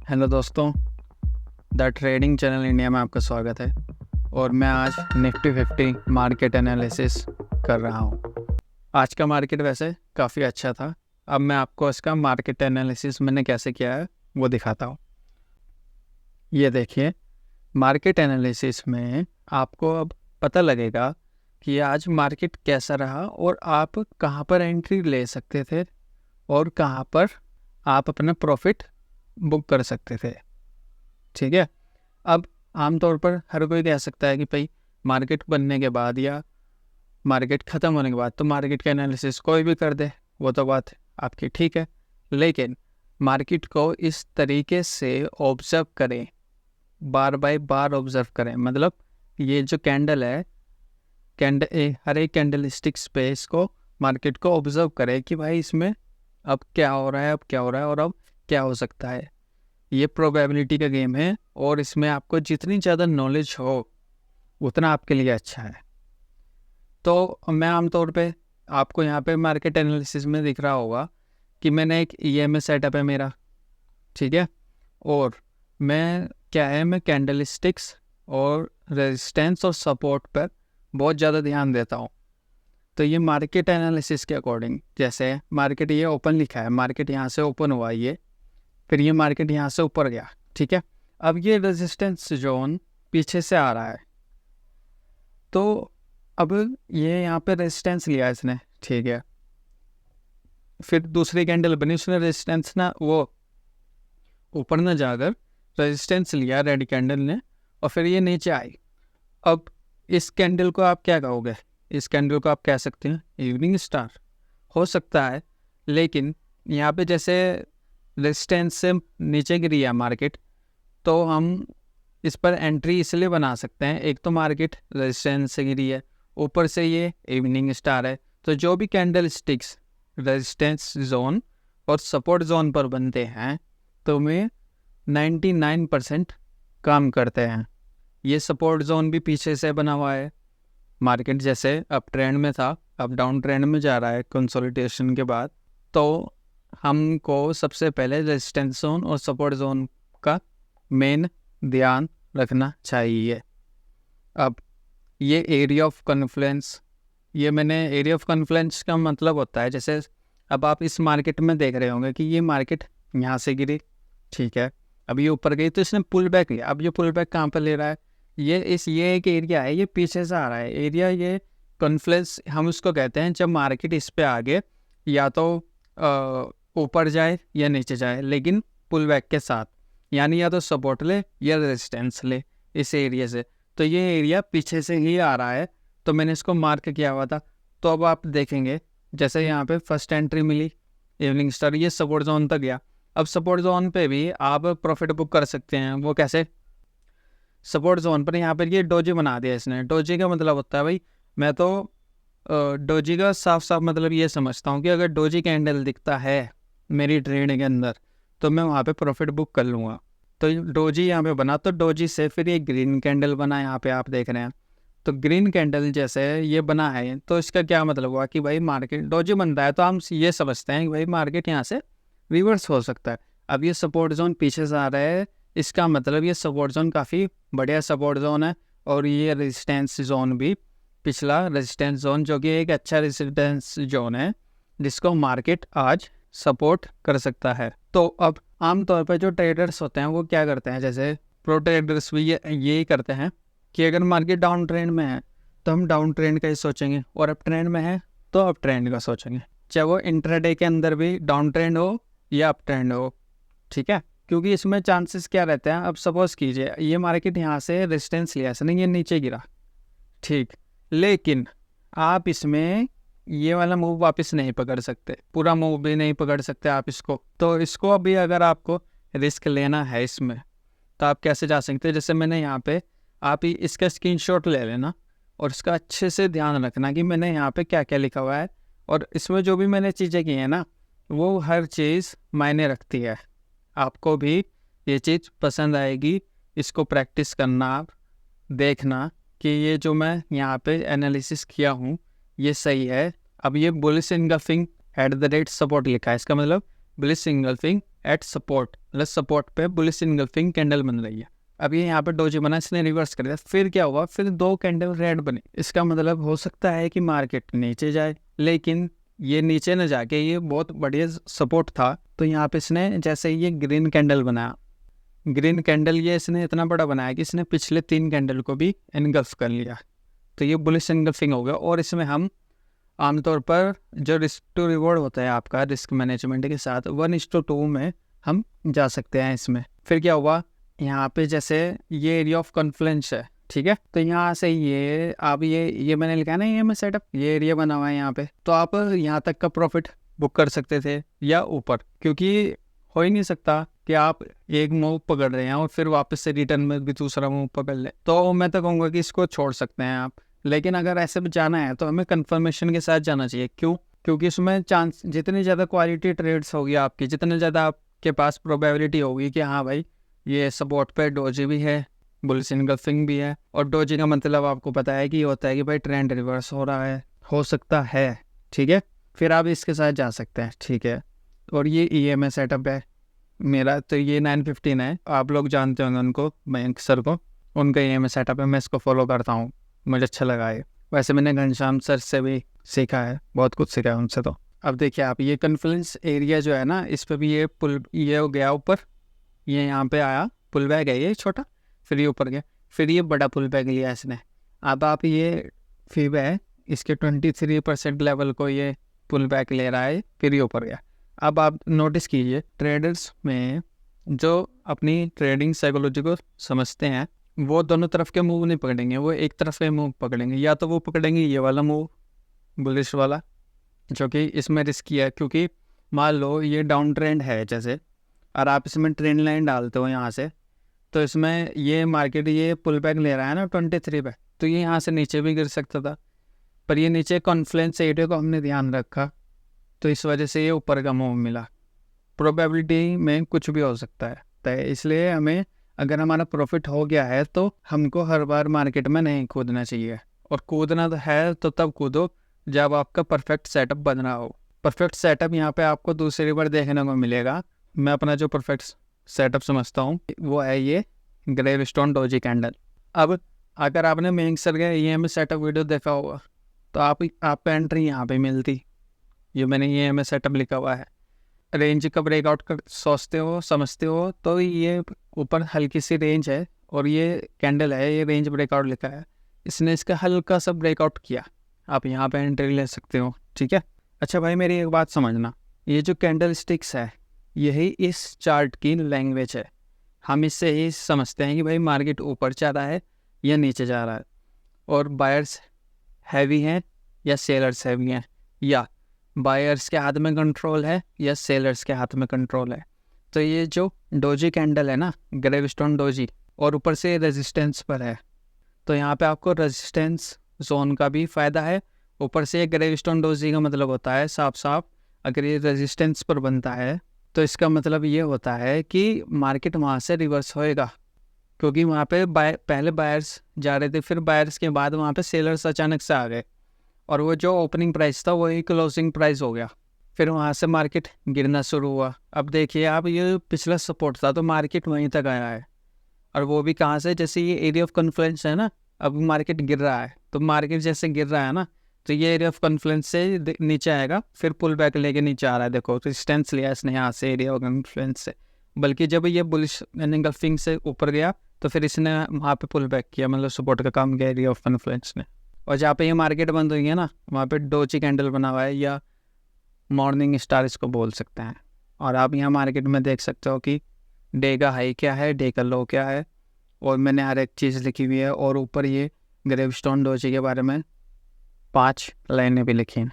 Hello दोस्तों, the trading channel India में आपका स्वागत है। और मैं आज निफ्टी 50 मार्केट एनालिसिस कर रहा हूँ। आज का मार्केट वैसे काफ़ी अच्छा था। अब मैं आपको इसका मार्केट एनालिसिस मैंने कैसे किया है वो दिखाता हूँ। ये देखिए, मार्केट एनालिसिस में आपको अब पता लगेगा कि आज मार्केट कैसा रहा और आप कहाँ पर एंट्री ले सकते थे और कहाँ पर आप अपना प्रॉफिट बुक कर सकते थे। ठीक है। अब आमतौर पर हर कोई कह सकता है कि भाई मार्केट बनने के बाद या मार्केट ख़त्म होने के बाद तो मार्केट का एनालिसिस कोई भी कर दे, वो तो बात आपकी ठीक है। लेकिन मार्केट को इस तरीके से ऑब्जर्व करें, बार बाय बार ऑब्जर्व करें। मतलब ये जो कैंडल है, हर एक कैंडल स्टिक्स पे इसको मार्केट को ऑब्जर्व करें कि भाई इसमें अब क्या हो रहा है, अब क्या हो रहा है और अब क्या हो सकता है। ये प्रोबेबिलिटी का गेम है और इसमें आपको जितनी ज़्यादा नॉलेज हो उतना आपके लिए अच्छा है। तो मैं आमतौर पे आपको यहाँ पे मार्केट एनालिसिस में दिख रहा होगा कि मैंने एक EMA सेटअप है मेरा, ठीक है। और मैं कैंडल स्टिक्स और रेजिस्टेंस और सपोर्ट पर बहुत ज़्यादा ध्यान देता हूँ। तो ये मार्केट एनालिसिस के अकॉर्डिंग, जैसे मार्केट ये ओपन लिखा है, मार्केट यहाँ से ओपन हुआ, फिर ये मार्केट यहाँ से ऊपर गया, ठीक है। अब ये रेजिस्टेंस जोन पीछे से आ रहा है, तो अब ये यहाँ पे रेजिस्टेंस लिया इसने, ठीक है। फिर दूसरी कैंडल बनी, उसने रेजिस्टेंस ना वो ऊपर ना जाकर रेजिस्टेंस लिया रेड कैंडल ने, और फिर ये नीचे आई। अब इस कैंडल को आप क्या कहोगे? इस कैंडल को आप कह सकते हैं इवनिंग स्टार, हो सकता है। लेकिन यहाँ पे जैसे रेजिस्टेंस से नीचे गिरी है मार्केट, तो हम इस पर एंट्री इसलिए बना सकते हैं, एक तो मार्केट रेजिस्टेंस से गिरी है, ऊपर से ये इवनिंग स्टार है। तो जो भी कैंडल स्टिक्स रेजिस्टेंस जोन और सपोर्ट जोन पर बनते हैं तो वे 99% काम करते हैं। ये सपोर्ट जोन भी पीछे से बना हुआ है। मार्केट जैसे अप ट्रेंड में था, अब डाउन ट्रेंड में जा रहा है कंसोलिडेशन के बाद, तो हमको सबसे पहले रेजिस्टेंस जोन और सपोर्ट जोन का मेन ध्यान रखना चाहिए। अब ये एरिया ऑफ कॉन्फ्लुएंस, ये मैंने एरिया ऑफ कॉन्फ्लुएंस का मतलब होता है, जैसे अब आप इस मार्केट में देख रहे होंगे कि ये मार्केट यहाँ से गिरी, ठीक है। अब ये ऊपर गई तो इसने पुल बैक लिया। अब ये पुल बैक कहाँ पर ले रहा है? ये एक एरिया है, ये पीछे से आ रहा है एरिया, ये कॉन्फ्लुएंस हम उसको कहते हैं। जब मार्केट इस पे आगे या तो ऊपर जाए या नीचे जाए, लेकिन पुल बैक के साथ, यानी या तो सपोर्ट ले या रेजिस्टेंस ले इस एरिया से। तो ये एरिया पीछे से ही आ रहा है, तो मैंने इसको मार्क किया हुआ था। तो अब आप देखेंगे जैसे यहाँ पे फर्स्ट एंट्री मिली इवनिंग स्टार, ये सपोर्ट जोन तक गया। अब सपोर्ट जोन पे भी आप प्रॉफिट बुक कर सकते हैं। वो कैसे? सपोर्ट जोन पर यहाँ पर ये डोजी बना दिया इसने। डोजी का मतलब होता है भाई, मैं तो डोजी का साफ साफ मतलब ये समझता हूँ कि अगर डोजी कैंडल दिखता है मेरी ट्रेड के अंदर तो मैं वहाँ पे प्रॉफिट बुक कर लूँगा। तो डोजी यहाँ पे बना, तो डोजी से फिर ये ग्रीन कैंडल बना, यहाँ पे आप देख रहे हैं। तो ग्रीन कैंडल जैसे ये बना है, तो इसका क्या मतलब हुआ कि भाई मार्केट डोजी बनता है तो हम ये समझते हैं कि भाई मार्केट यहाँ से रिवर्स हो सकता है। अब ये सपोर्ट जोन पीछे से आ रहा है, इसका मतलब ये सपोर्ट जोन काफ़ी बढ़िया सपोर्ट जोन है। और ये रेजिस्टेंस जोन भी, पिछला रेजिस्टेंस जोन जो कि एक अच्छा रेजिस्टेंस जोन है जिसको मार्केट आज सपोर्ट कर सकता है। तो अब आमतौर पर जो ट्रेडर्स होते हैं वो क्या करते हैं, जैसे प्रो ट्रेडर्स भी यही करते हैं कि अगर मार्केट डाउन ट्रेंड में है तो हम डाउन ट्रेंड का ही सोचेंगे, और अप ट्रेंड में है तो अप ट्रेंड का सोचेंगे, चाहे वो इंट्राडे के अंदर भी डाउन ट्रेंड हो या अप ट्रेंड हो, ठीक है। क्योंकि इसमें चांसेस क्या रहते हैं, अब सपोज कीजिए ये मार्केट यहाँ से रेजिस्टेंस लिया इसने, ये नीचे गिरा, ठीक, लेकिन आप इसमें ये वाला मूव वापस नहीं पकड़ सकते, पूरा मूव भी नहीं पकड़ सकते आप इसको। तो इसको अभी अगर आपको रिस्क लेना है इसमें तो आप कैसे जा सकते हैं? जैसे मैंने यहाँ पे, आप ही इसका स्क्रीनशॉट ले लेना और इसका अच्छे से ध्यान रखना कि मैंने यहाँ पे क्या क्या लिखा हुआ है, और इसमें जो भी मैंने चीज़ें की हैं ना वो हर चीज़ मायने रखती है। आपको भी ये चीज़ पसंद आएगी, इसको प्रैक्टिस करना, आप देखना कि ये जो मैं यहाँ पे एनालिसिस किया हूँ ये सही है। अब ये bullish engulfing at the rate support लिखा है, इसका मतलब बुलिश इनगल्फिंग एट सपोर्ट, मतलब सपोर्ट पे बुलिश इनगल्फिंग कैंडल बन रही है। अब ये यहाँ पे डोजी बना, इसने रिवर्स कर दिया, फिर क्या हुआ, फिर 2 कैंडल रेड बनी। इसका मतलब हो सकता है कि मार्केट नीचे जाए, लेकिन ये नीचे न जाके ये बहुत बढ़िया सपोर्ट था। तो यहाँ पे इसने जैसे ये ग्रीन कैंडल बनाया, ग्रीन कैंडल ये इसने इतना बड़ा बनाया कि इसने पिछले 3 कैंडल को भी इनगल्फ कर लिया। तो ये बुलिश इनगल्फिंग हो गया। और इसमें हम आमतौर पर जो रिस्क टू रिवॉर्ड होता है आपका रिस्क मैनेजमेंट के साथ 1:2 में हम जा सकते हैं इसमें। फिर क्या हुआ, यहाँ पे जैसे ये एरिया ऑफ कॉन्फ्लुएंस है, ठीक है, तो यहाँ से ये आप ये मैंने लिखा है ना, ये मैं सेटअप, ये एरिया बना हुआ है यहाँ पे, तो आप यहाँ तक का प्रॉफिट बुक कर सकते थे या ऊपर, क्योंकि हो ही नहीं सकता कि आप एक मूव पकड़ रहे हैं और फिर वापस से रिटर्न में भी दूसरा मूव पकड़ ले। तो मैं तो कहूँगा कि इसको छोड़ सकते हैं आप, लेकिन अगर ऐसे भी जाना है तो हमें कंफर्मेशन के साथ जाना चाहिए। क्यों? क्योंकि उसमें चांस, जितनी ज़्यादा क्वालिटी ट्रेड्स होगी आपकी, जितने ज़्यादा आपके पास प्रोबेबिलिटी होगी कि हाँ भाई ये सपोर्ट पे डोजी भी है, बुलिश इनगल्फिंग भी है, और डोजी का मतलब आपको पता है कि ये होता है कि भाई ट्रेंड रिवर्स हो रहा है, हो सकता है, ठीक है, फिर आप इसके साथ जा सकते हैं, ठीक है। और ये EMA सेटअप है मेरा, तो ये 915 है, आप लोग जानते होंगे उनको, मयंक सर को, उनका EMA सेटअप है, मैं इसको फॉलो करता हूँ, मुझे अच्छा लगा है। वैसे मैंने घनश्याम सर से भी सीखा है, बहुत कुछ सीखा है उनसे। तो अब देखिए आप, ये कॉन्फ्लुएंस एरिया जो है ना, इस पर भी ये पुल, ये हो गया ऊपर, ये यहाँ पे आया, पुल बैक है ये छोटा, फिर ये ऊपर गया, फिर ये बड़ा पुल बैक लिया इसने। अब आप ये फीब है, इसके 23% लेवल को ये पुल बैक ले रहा है, फिर ये ऊपर गया। अब आप नोटिस कीजिए, ट्रेडर्स में जो अपनी ट्रेडिंग साइकोलॉजी को समझते हैं, वो दोनों तरफ के मूव नहीं पकड़ेंगे, वो एक तरफ के मूव पकड़ेंगे। या तो वो पकड़ेंगे ये वाला मूव, बुलिश वाला, जो कि इसमें रिस्की है, क्योंकि मान लो ये डाउन ट्रेंड है जैसे, और आप इसमें ट्रेंड लाइन डालते हो यहाँ से, तो इसमें ये मार्केट ये पुल बैक ले रहा है ना 23 पे, तो ये यहाँ से नीचे भी गिर सकता था, पर ये नीचे कॉन्फ्लुएंस एरिया को हमने ध्यान रखा, तो इस वजह से ये ऊपर का मूव मिला। प्रोबेबिलिटी में कुछ भी हो सकता है, तो इसलिए हमें, अगर हमारा प्रॉफिट हो गया है तो हमको हर बार मार्केट में नहीं कूदना चाहिए, और कूदना है तो तब कूदो जब आपका परफेक्ट सेटअप बन रहा हो। परफेक्ट सेटअप यहाँ पे आपको दूसरी बार देखने को मिलेगा। मैं अपना जो परफेक्ट सेटअप समझता हूँ वो है ये ग्रेवस्टोन डोजी कैंडल। अब अगर आपने मयंक सर का EMA सेटअप वीडियो देखा होगा तो आपको एंट्री यहाँ पे मिलती, ये मैंने EMA सेटअप लिखा हुआ है, रेंज का ब्रेकआउट कर सोचते हो, समझते हो, तो ये ऊपर हल्की सी रेंज है और ये कैंडल है, ये रेंज ब्रेकआउट लिखा है, इसने इसका हल्का सा ब्रेकआउट किया, आप यहाँ पे एंट्री ले सकते हो, ठीक है। अच्छा भाई मेरी एक बात समझना, ये जो कैंडल स्टिक्स है यही इस चार्ट की लैंग्वेज है, हम इससे ही समझते हैं कि भाई मार्केट ऊपर जा रहा है या नीचे जा रहा है, और बायर्स हैवी हैं या सेलर्स हैवी हैं, या बायर्स के हाथ में कंट्रोल है या सेलर्स के हाथ में कंट्रोल है। तो ये जो डोजी कैंडल है ना, ग्रेवस्टोन डोजी, और ऊपर से रेजिस्टेंस पर है, तो यहाँ पे आपको रेजिस्टेंस जोन का भी फ़ायदा है। ऊपर से ग्रेवस्टोन डोजी का मतलब होता है साफ साफ, अगर ये रेजिस्टेंस पर बनता है तो इसका मतलब ये होता है कि मार्केट वहाँ से रिवर्स होएगा, क्योंकि वहाँ पे पहले बायर्स जा रहे थे, फिर बायर्स के बाद वहाँ पे सेलर्स अचानक से आ गए, और वो जो ओपनिंग प्राइस था वही क्लोजिंग प्राइस हो गया, फिर वहाँ से मार्केट गिरना शुरू हुआ। अब देखिए आप, ये पिछला सपोर्ट था तो मार्केट वहीं तक आया है, और वो भी कहाँ से, जैसे ये एरिया ऑफ कॉन्फ्लुएंस है ना, अब मार्केट गिर रहा है, तो मार्केट जैसे गिर रहा है ना, तो ये एरिया ऑफ कॉन्फ्लुएंस से नीचे आएगा, फिर पुल बैक लेके नीचे आ रहा है, देखो रेजिस्टेंस लिया इसने यहाँ से एरिया ऑफ कॉन्फ्लुएंस से, बल्कि जब ये बुलिश एंगल्फिंग से ऊपर गया तो फिर इसने वहाँ पे पुल बैक किया, मतलब सपोर्ट का काम किया एरिया ऑफ कॉन्फ्लुएंस ने। और जहाँ पे ये मार्केट बंद हुई है ना, वहाँ पे डोजी कैंडल बना हुआ है, या मॉर्निंग स्टार इसको बोल सकते हैं, और आप यहाँ मार्केट में देख सकते हो कि डे का हाई क्या है, डे का लो क्या है, और मैंने हर एक चीज़ लिखी हुई है, और ऊपर ये ग्रेवस्टोन डोजी के बारे में 5 लाइनें भी लिखी हैं,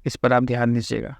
इस पर आप ध्यान दीजिएगा।